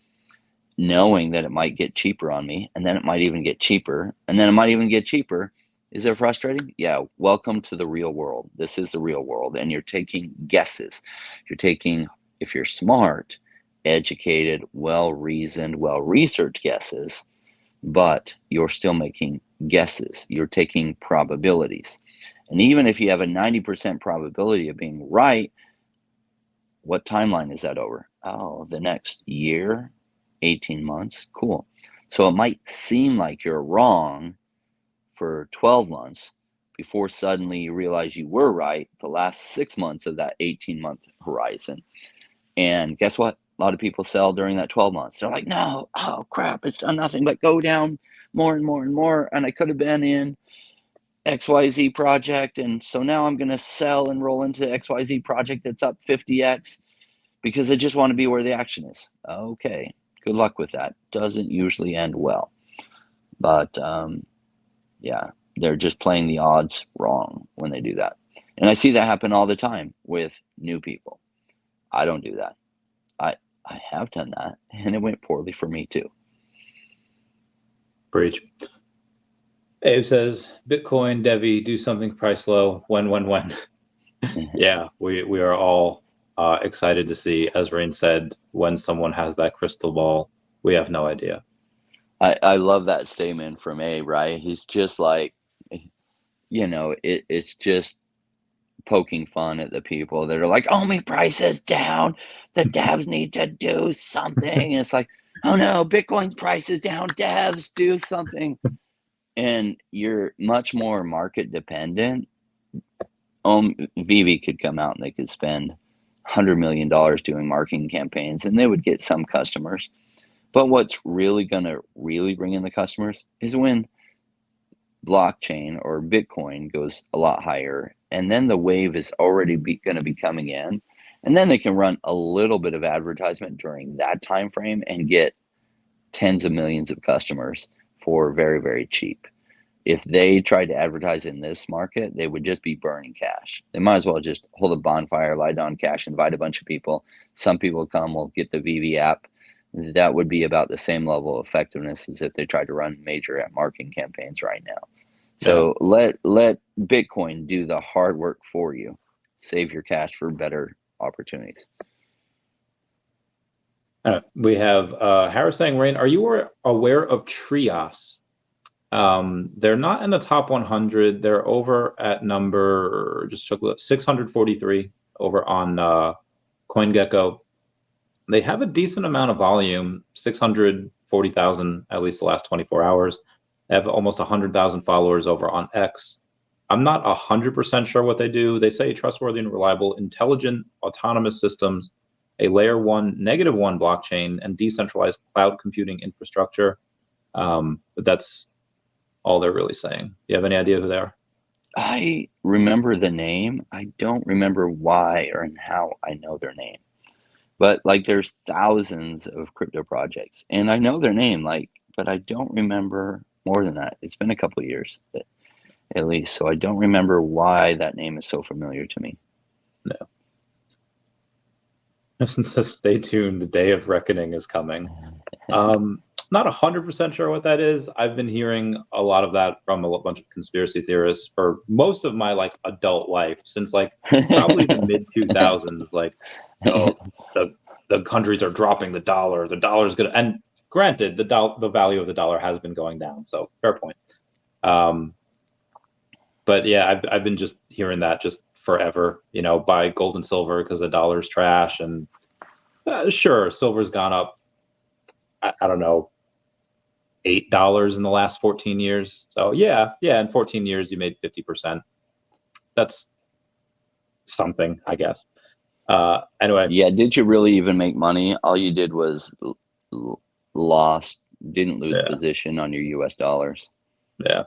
knowing that it might get cheaper on me, and then it might even get cheaper, and then it might even get cheaper. Is it frustrating? Yeah. Welcome to the real world. This is the real world, and you're taking guesses. You're taking, if you're smart, educated, well-reasoned, well-researched guesses, but you're still making guesses. You're taking probabilities. And even if you have a 90% probability of being right, what timeline is that over? Oh, the next year, 18 months. Cool. So it might seem like you're wrong for 12 months before suddenly you realize you were right the last 6 months of that 18-month horizon. And guess what? A lot of people sell during that 12 months. They're like, no, oh crap, it's done nothing but go down more and more and more. And I could have been in XYZ project. And so now I'm going to sell and roll into XYZ project that's up 50x because I just want to be where the action is. Okay, good luck with that. Doesn't usually end well. But yeah, they're just playing the odds wrong when they do that. And I see that happen all the time with new people. I don't do that. I have done that, and it went poorly for me too. Breach. Abe says, Bitcoin, Devi, do something price low. When? Yeah, we are all excited to see, as Rain said, when someone has that crystal ball. We have no idea. I love that statement from Abe, right? He's just like, it's just poking fun at the people that are like, oh, my price is down. The devs need to do something. And it's like, oh no, Bitcoin's price is down. Devs, do something. And you're much more market dependent. VeVe could come out and they could spend $100 million doing marketing campaigns and they would get some customers. But what's really going to really bring in the customers is when blockchain or Bitcoin goes a lot higher, and then the wave is already going to be coming in, and then they can run a little bit of advertisement during that time frame and get tens of millions of customers for very, very cheap. If they tried to advertise in this market, they would just be burning cash. They might as well just hold a bonfire, lie down cash, invite a bunch of people. Some people come, will get the VeVe app. That would be about the same level of effectiveness as if they tried to run major marketing campaigns right now. So let Bitcoin do the hard work for you. Save your cash for better opportunities. We have Harris saying, Rain, are you aware of Trios? They're not in the top 100. They're over at number, just took a look, 643 over on CoinGecko. They have a decent amount of volume, 640,000 at least the last 24 hours. They have almost 100,000 followers over on X. I'm not 100% sure what they do. They say trustworthy and reliable, intelligent, autonomous systems, a layer 1, -1 blockchain, and decentralized cloud computing infrastructure. But that's all they're really saying. Do you have any idea who they are? I remember the name. I don't remember why or how I know their name. But like there's thousands of crypto projects and I know their name, but I don't remember more than that. It's been a couple of years at least. So I don't remember why that name is so familiar to me. No. Since says, stay tuned, the day of reckoning is coming. Not 100% sure what that is. I've been hearing a lot of that from a bunch of conspiracy theorists for most of my like adult life, since like probably the mid 2000s. Like, oh, the countries are dropping the dollar. The dollar's gonna. And granted, the value of the dollar has been going down. So fair point. But yeah, I've been just hearing that just forever. You know, buy gold and silver because the dollar's trash. And sure, silver's gone up. I don't know, $8 in the last 14 years. So yeah, in 14 years you made 50%. That's something, I guess. Anyway. Yeah, did you really even make money? All you did was didn't lose position on your US dollars. Yeah.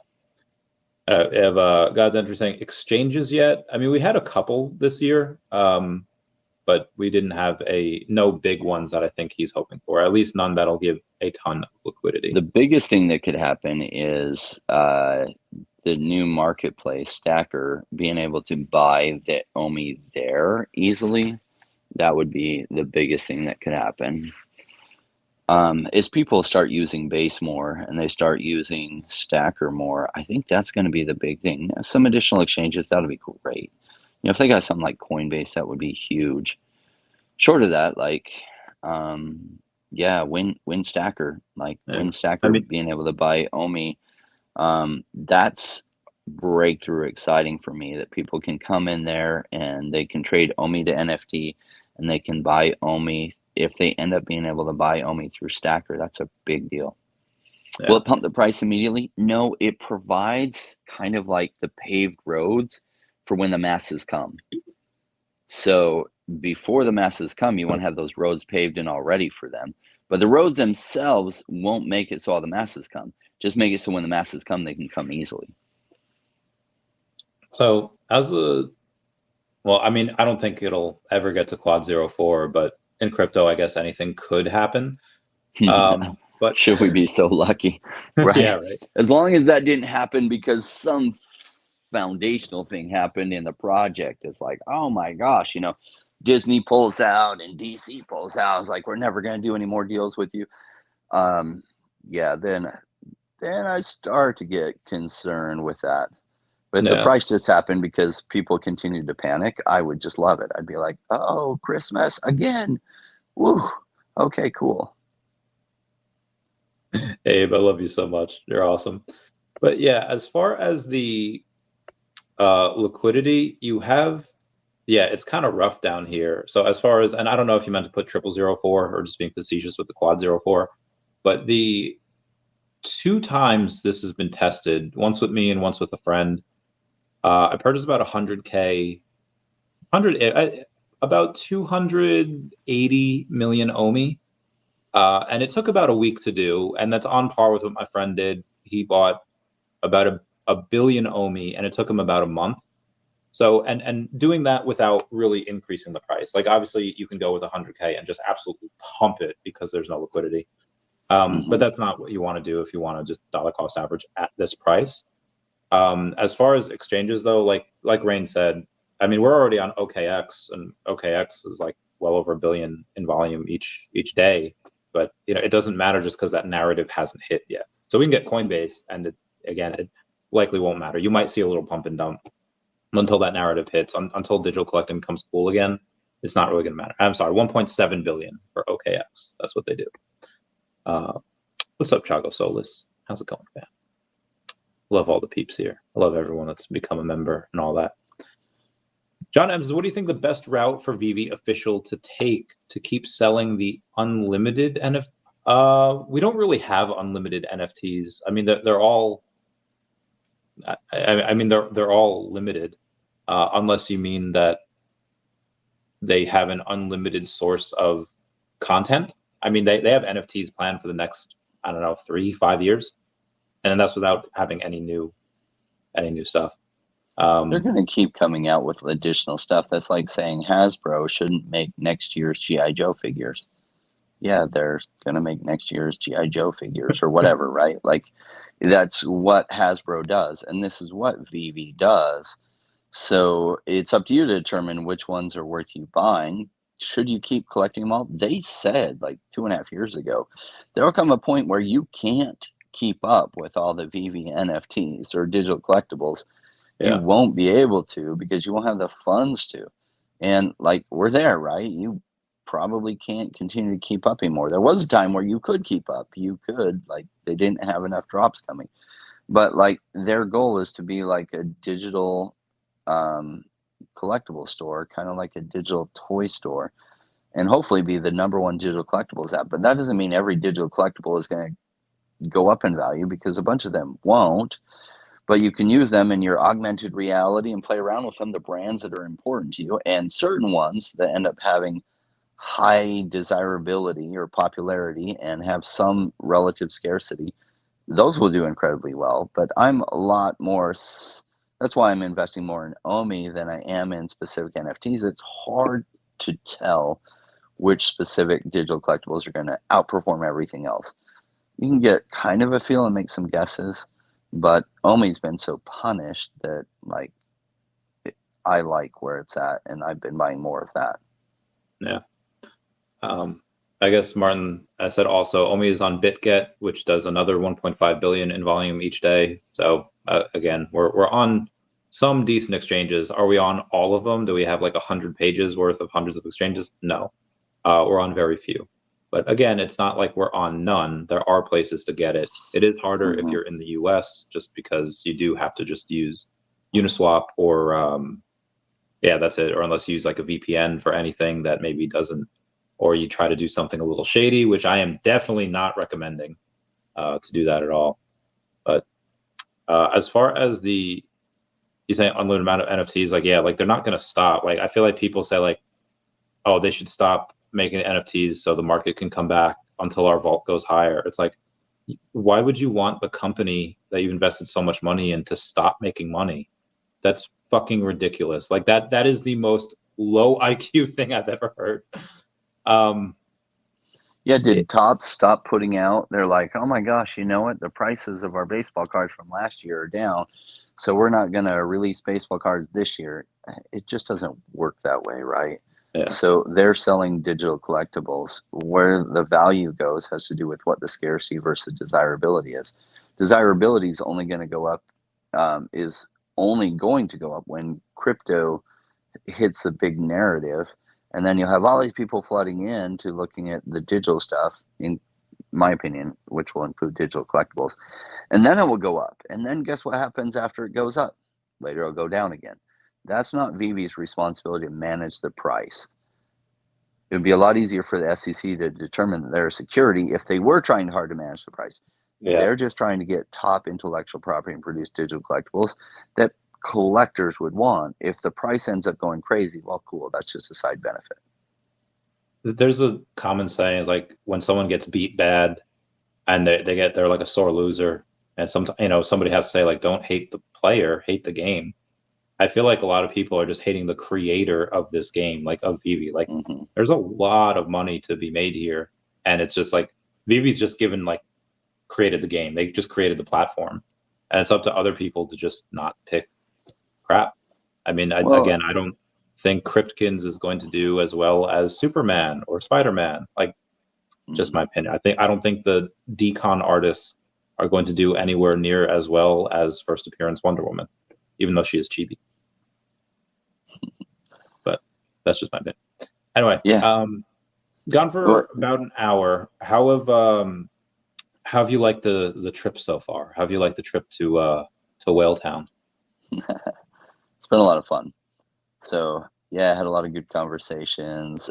Have God's Entry saying exchanges yet? I mean, we had a couple this year, but we didn't have no big ones that I think he's hoping for. At least none that'll give a ton of liquidity. The biggest thing that could happen is the new marketplace Stacker being able to buy the OMI there easily. That would be the biggest thing that could happen. As people start using Base more and they start using Stacker more, I think that's going to be the big thing. Some additional exchanges, that'll be great. You know, if they got something like Coinbase, that would be huge. Short of that, like, win Stacker, like win Stacker, being able to buy OMI. That's breakthrough exciting for me, that people can come in there and they can trade OMI to NFT and they can buy OMI. If they end up being able to buy OMI through Stacker, that's a big deal. Yeah. Will it pump the price immediately? No, it provides kind of like the paved roads for when the masses come. So before the masses come, you want to have those roads paved in already for them. But the roads themselves won't make it so all the masses come. Just make it so when the masses come, they can come easily. So well, I mean, I don't think it'll ever get to quad 04, but in crypto, I guess anything could happen. But should we be so lucky? Right? Yeah, right. As long as that didn't happen because some foundational thing happened in the project, it's like, oh my gosh, you know, Disney pulls out and DC pulls out. It's like, we're never going to do any more deals with you. Yeah, then I start to get concerned with that. But if the price just happened because people continued to panic, I would just love it. I'd be like, oh, Christmas again. Woo. Okay, cool. Abe, I love you so much. You're awesome. But yeah, as far as the liquidity, you have, it's kind of rough down here. So as far as, and I don't know if you meant to put 0004 or just being facetious with the quad 04, but the 2 times this has been tested, once with me and once with a friend, I purchased about 100K, about 280 million OMI. And it took about a week to do. And that's on par with what my friend did. He bought about a billion OMI and it took him about a month. So, and doing that without really increasing the price. Like obviously you can go with 100K and just absolutely pump it because there's no liquidity. But that's not what you want to do if you want to just dollar cost average at this price. As far as exchanges though, like Rain said, I mean, we're already on OKX and OKX is like well over 1 billion in volume each day. But you know, it doesn't matter just because that narrative hasn't hit yet. So we can get Coinbase and it likely won't matter. You might see a little pump and dump until that narrative hits, until digital collecting becomes cool again. It's not really going to matter. I'm sorry, 1.7 billion for OKX. That's what they do. What's up, Chago Solis? How's it going, man? Love all the peeps here. I love everyone that's become a member and all that. John Ems, what do you think the best route for VeVe official to take to keep selling the unlimited NFT? We don't really have unlimited NFTs. I mean, they're all. I mean, they're all limited, unless you mean that they have an unlimited source of content. I mean, they have NFTs planned for the next, I don't know, 3-5 years, and that's without having any new stuff. They're going to keep coming out with additional stuff. That's like saying Hasbro shouldn't make next year's G.I. Joe figures. Yeah, they're going to make next year's G.I. Joe figures or whatever, right? Like, that's what Hasbro does, and this is what VeVe does. So it's up to you to determine which ones are worth you buying. Should you keep collecting them all? They said like 2.5 years ago there'll come a point where you can't keep up with all the VeVe NFTs or digital collectibles. You Yeah. won't be able to because you won't have the funds to. And like we're there, right? You probably can't continue to keep up anymore. There was a time where you could keep up. You could, like, they didn't have enough drops coming. But like their goal is to be like a digital collectible store, kind of like a digital toy store, and hopefully be the #1 digital collectibles app. But that doesn't mean every digital collectible is going to go up in value, because a bunch of them won't. But you can use them in your augmented reality and play around with some of the brands that are important to you, and certain ones that end up having high desirability or popularity and have some relative scarcity. Those will do incredibly well. But I'm a lot more, that's why I'm investing more in OMI than I am in specific NFTs. It's hard to tell which specific digital collectibles are going to outperform everything else. You can get kind of a feel and make some guesses, but OMI's been so punished that like I like where it's at, and I've been buying more of that. Yeah. I guess, Martin, I said also OMI is on BitGet, which does another 1.5 billion in volume each day. So again, we're on some decent exchanges. Are we on all of them? Do we have like 100 pages worth of hundreds of exchanges? No, we're on very few. But again, it's not like we're on none. There are places to get it. It is harder if you're in the US, just because you do have to just use Uniswap or yeah, that's it. Or unless you use like a VPN for anything that maybe doesn't, or you try to do something a little shady, which I am definitely not recommending to do that at all. But as far as you say unlimited amount of NFTs, like, yeah, like they're not going to stop. Like, I feel like people say like, oh, they should stop making NFTs so the market can come back until our vault goes higher. It's like, why would you want the company that you've invested so much money in to stop making money? That's fucking ridiculous. Like that is the most low IQ thing I've ever heard. Yeah, did Topps stop putting out? They're like, oh my gosh, you know what? The prices of our baseball cards from last year are down, so we're not going to release baseball cards this year. It just doesn't work that way, right? Yeah. So they're selling digital collectibles. Where the value goes has to do with what the scarcity versus desirability is. Desirability is only going to go up, is only going to go up when crypto hits the big narrative, and then you'll have all these people flooding in to looking at the digital stuff, in my opinion, which will include digital collectibles, and then it will go up. And then guess what happens after it goes up? Later it'll go down again. That's not VeVe's responsibility to manage the price. It would be a lot easier for the SEC to determine their security if they were trying hard to manage the price. Yeah. They're just trying to get top intellectual property and produce digital collectibles that collectors would want. If the price ends up going crazy, well, cool, that's just a side benefit. There's a common saying is like, when someone gets beat bad and they're like a sore loser, and somebody has to say like, don't hate the player, hate the game. I feel like a lot of people are just hating the creator of this game, like of VeVe. Like there's a lot of money to be made here, and it's just like VeVe's just created the game. They just created the platform, and it's up to other people to just not pick crap. I mean, again, I don't think Cryptkins is going to do as well as Superman or Spider-Man. Like, just my opinion. I don't think the decon artists are going to do anywhere near as well as first appearance Wonder Woman, even though she is chibi. But that's just my opinion. Anyway, gone for about an hour. How have you liked the trip so far? How have you liked the trip to Whaletown? It's been a lot of fun. So yeah, I had a lot of good conversations,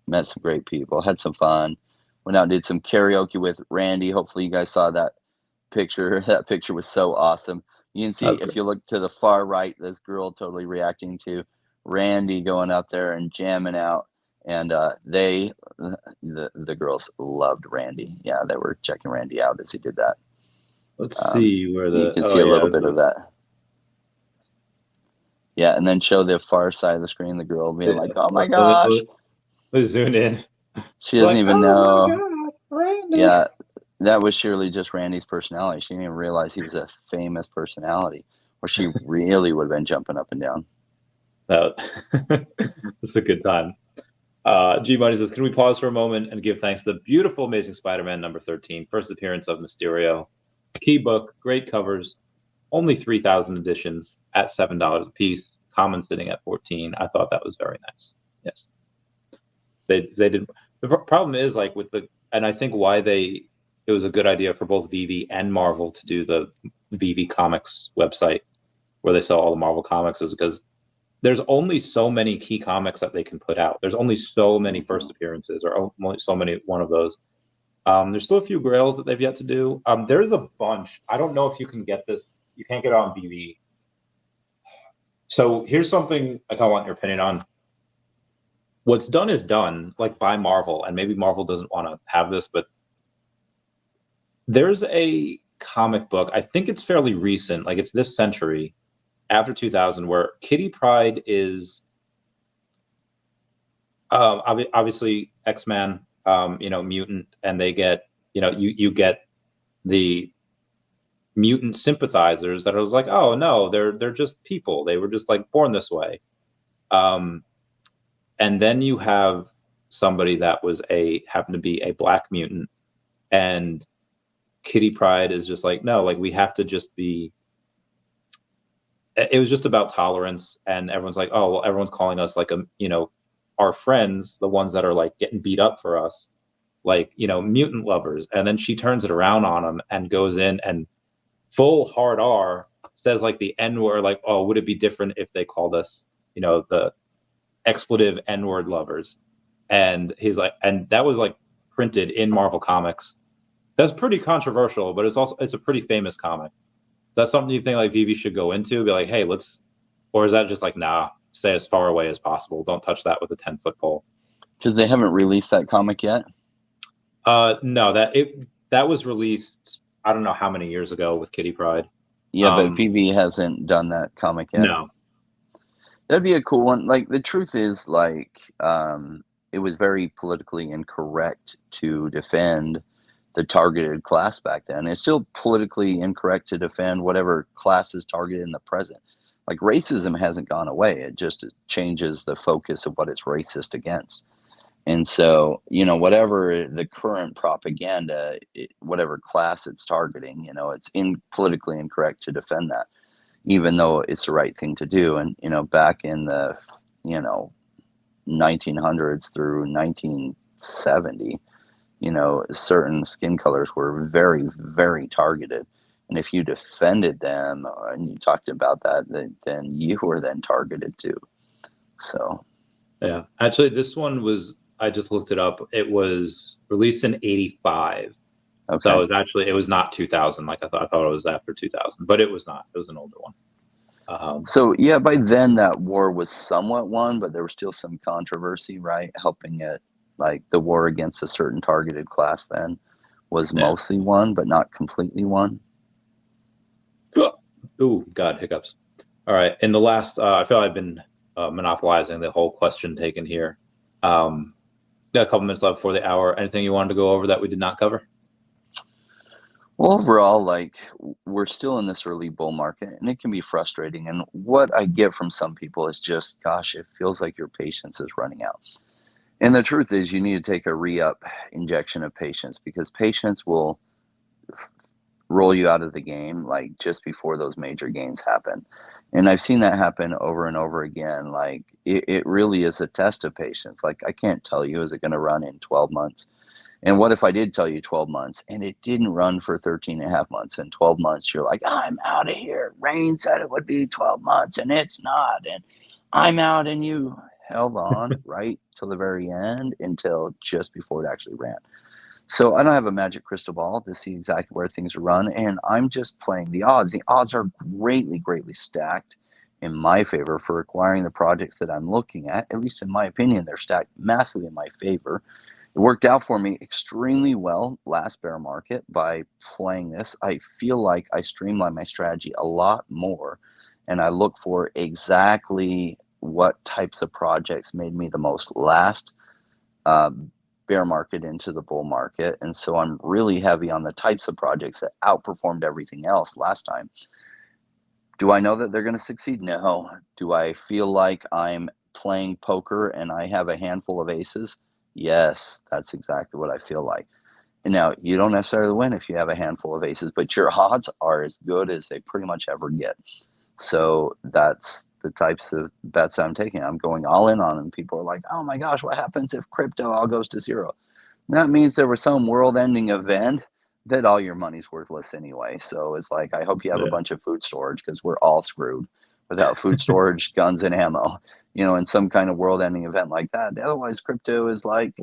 met some great people, had some fun, went out and did some karaoke with Randy. Hopefully you guys saw that picture. That picture was so awesome. You can see, if you look to the far right, this girl totally reacting to Randy going up there and jamming out. And the girls loved Randy. Yeah, they were checking Randy out as he did that. Let's see where you can see a little bit of that. Yeah, and then show the far side of the screen, the girl being like, oh my gosh. Let's zoom in. She doesn't even know. My God, Randy. Yeah, that was surely just Randy's personality. She didn't even realize he was a famous personality, or she really would have been jumping up and down. It's a good time. G Money says, can we pause for a moment and give thanks to the beautiful, amazing Spider-Man number 13, first appearance of Mysterio. Key book, great covers, only 3,000 editions at $7 a piece. Common sitting at 14. I thought that was very nice. Yes, they did. The problem is like with the, and I think why it was a good idea for both VeVe and Marvel to do the VeVe Comics website where they sell all the Marvel comics is because there's only so many key comics that they can put out. There's only so many first appearances, or only so many one of those. There's still a few grails that they've yet to do. There's a bunch. I don't know if you can get this. You can't get it on VeVe. So here's something I kind of want your opinion on. What's done is done, like by Marvel, and maybe Marvel doesn't want to have this, but there's a comic book. I think it's fairly recent, like it's this century, after 2000, where Kitty Pryde is obviously X-Man, mutant, and they get, you get the mutant sympathizers that are like, oh no, they're just people. They were just like born this way. And then you have somebody that happened to be a black mutant, and Kitty Pryde is just like, no, like we have to just be. It was just about tolerance, and everyone's like, oh, well, everyone's calling us like our friends, the ones that are like getting beat up for us, like mutant lovers. And then she turns it around on them and goes in and full hard R says like the N word, like, oh, would it be different if they called us, the expletive N-word lovers? And he's like, and that was like printed in Marvel Comics. That's pretty controversial, but it's a pretty famous comic. Is that something you think like VeVe should go into? Be like, hey, or is that just like, nah, stay as far away as possible. Don't touch that with a 10-foot pole. Because they haven't released that comic yet? No, that was released, I don't know how many years ago with Kitty Pryde. Yeah, but VeVe hasn't done that comic yet. No. That'd be a cool one. Like, the truth is, like, it was very politically incorrect to defend the targeted class back then. It's still politically incorrect to defend whatever class is targeted in the present. Like, racism hasn't gone away. It just changes the focus of what it's racist against. And so, whatever the current propaganda, whatever class it's targeting, it's politically incorrect to defend that, even though it's the right thing to do. And, back in the, 1900s through 1970, certain skin colors were very, very targeted. And if you defended them and you talked about that, then you were then targeted too. So. Yeah, actually, this one I just looked it up. It was released in 85. Okay. So it was not 2000. Like I thought it was after 2000, but it was not. It was an older one. So yeah, by then that war was somewhat won, but there was still some controversy, right? Helping it, like the war against a certain targeted class then was mostly won, but not completely won. Ooh, God, hiccups. All right. In the last, I feel I've been monopolizing the whole question taken here. Got a couple minutes left before the hour. Anything you wanted to go over that we did not cover? Well, overall, like, we're still in this early bull market, and it can be frustrating. And what I get from some people is just, gosh, it feels like your patience is running out. And the truth is, you need to take a re-up injection of patience, because patience will roll you out of the game like just before those major gains happen. And I've seen that happen over and over again. Like, it really is a test of patience. Like, I can't tell you, is it going to run in 12 months? And what if I did tell you 12 months and it didn't run for 13 and a half months? In 12 months, you're like, I'm out of here. Rain said it would be 12 months and it's not. And I'm out, and you held on right till the very end until just before it actually ran. So I don't have a magic crystal ball to see exactly where things are run, and I'm just playing the odds. The odds are greatly, greatly stacked in my favor for acquiring the projects that I'm looking at least in my opinion. They're stacked massively in my favor. It worked out for me extremely well last bear market by playing this. I feel like I streamline my strategy a lot more, and I look for exactly what types of projects made me the most last bear market into the bull market. And so I'm really heavy on the types of projects that outperformed everything else last time. Do I know that they're going to succeed? No. Do I feel like I'm playing poker and I have a handful of aces, yes, that's exactly what I feel like. And now, you don't necessarily win if you have a handful of aces, but your odds are as good as they pretty much ever get. So that's the types of bets I'm taking. I'm going all in on them. People are like, oh my gosh, what happens if crypto all goes to zero? That means there was some world-ending event that all your money's worthless anyway. So it's like, I hope you have a Yeah. bunch of food storage because we're all screwed without food storage, guns, and ammo. In some kind of world-ending event like that. Otherwise, crypto is like,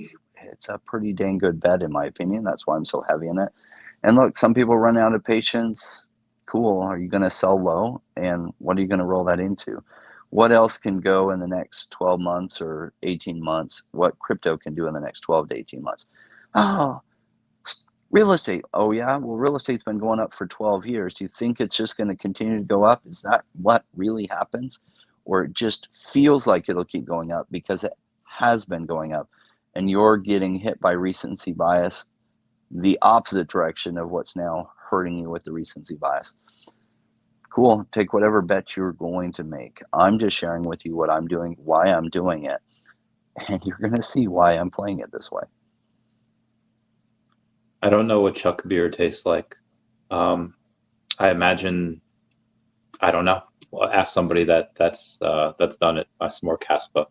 it's a pretty dang good bet in my opinion. That's why I'm so heavy in it. And look, some people run out of patience. Cool. Are you going to sell low? And what are you going to roll that into? What else can go in the next 12 months or 18 months? What crypto can do in the next 12 to 18 months? Oh, real estate. Oh, yeah. Well, real estate's been going up for 12 years. Do you think it's just going to continue to go up? Is that what really happens? Or it just feels like it'll keep going up because it has been going up and you're getting hit by recency bias, the opposite direction of what's now hurting you with the recency bias. Cool. Take whatever bet you're going to make. I'm just sharing with you what I'm doing, why I'm doing it, and you're going to see why I'm playing it this way. I don't know what Chuck beer tastes like. I imagine, I don't know. Well, ask somebody that's done it. Some more Caspa.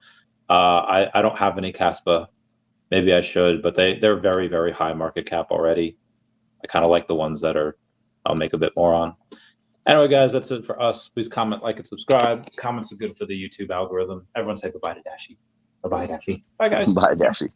I don't have any Caspa. Maybe I should, but they're very, very high market cap already. I kind of like the ones that I'll make a bit more on. Anyway, guys, that's it for us. Please comment, like, and subscribe. Comments are good for the YouTube algorithm. Everyone say goodbye to Dashi. Bye-bye, Dashi. Bye, guys. Bye, Dashi.